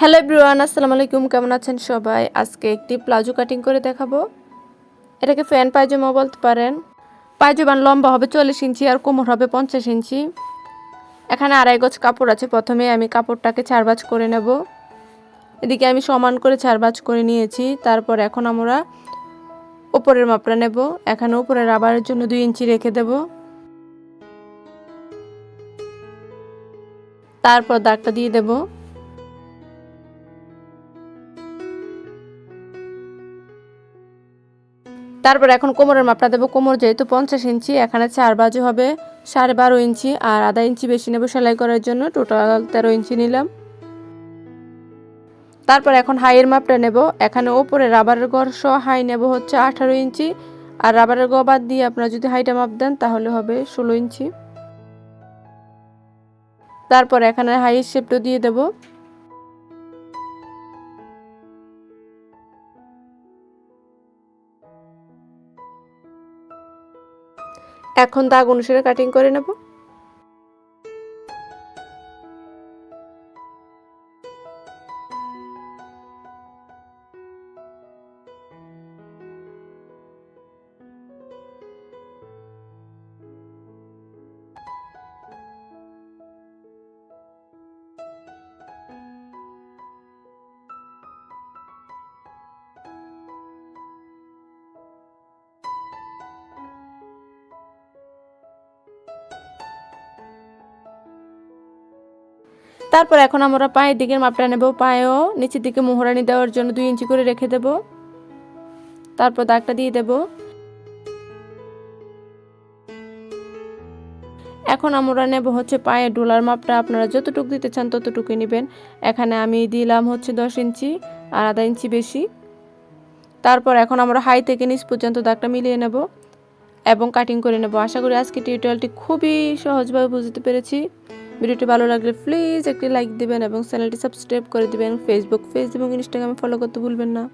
Hello everyone, আসসালামু আলাইকুম। কেমন আছেন সবাই? আজকে একটি প্লাজো কাটিং করে দেখাবো। এটাকে ফ্যান পায়জামা বলতে পারেন। পায়জামার লম্বা হবে 40 ইঞ্চি আর কোমর হবে 50 ইঞ্চি। এখানে আড়াই গজ কাপড় আছে। প্রথমে আমি কাপড়টাকে 4 ভাঁজ করে নেব। এদিকে আমি সমান করে 4 ভাঁজ করে নিয়েছি। তারপর এখন আমরা উপরের মাপটা নেব। এখানে উপরে রাবারের জন্য 2 ইঞ্চি রেখে দেব। তারপর দাগটা দিয়ে দেব। তারপর এখন কোমরের মাপটা দেবো। কোমর যেহেতু 50 ইঞ্চি, এখানে 4 বাজু হবে 12.5 ইঞ্চি আর আধা ইঞ্চি বেশি নেব সেলাই করার জন্য। টোটাল 13 ইঞ্চি নিলাম। তারপর এখন হাইয়ের মাপটা নেব। এখানে ওপরে রাবারের গড় সহ হাই নেব হচ্ছে 18 ইঞ্চি আর রাবারের গড় বাদ দিয়ে আপনারা যদি হাইটা মাপ দেন তাহলে হবে 16 ইঞ্চি। তারপর এখানে হাইয়ের শেপটা দিয়ে দেব। এখন দাগ অনুসারে কাটিং করে নেব। তারপর এখন আমরা পায়ের দিকের মাপটা নেব। পায়েও নিচের দিকে মোহরানি দেওয়ার জন্য 2 ইঞ্চি করে রেখে দেব। তারপর দাগটা দিয়ে দেব। এখন আমরা নেব হচ্ছে পায়ের ডোলার মাপটা। আপনারা যতটুকু দিতে চান ততটুকুই নেবেন। এখানে আমি দিলাম হচ্ছে 10 ইঞ্চি আর আধা ইঞ্চি বেশি। তারপর এখন আমরা হাই থেকে নিচ পর্যন্ত দাগটা মিলিয়ে নেব এবং কাটিং করে নেব। আশা করি আজকে টিউটোরিয়ালটি খুবই সহজভাবে বুঝতে পেরেছি। ভিডিওটি ভালো লাগলে প্লিজ একটি লাইক দিবেন এবং চ্যানেলটি সাবস্ক্রাইব করে দিবেন। ফেসবুক পেজ এবং ইনস্টাগ্রামে ফলো করতে ভুলবেন না।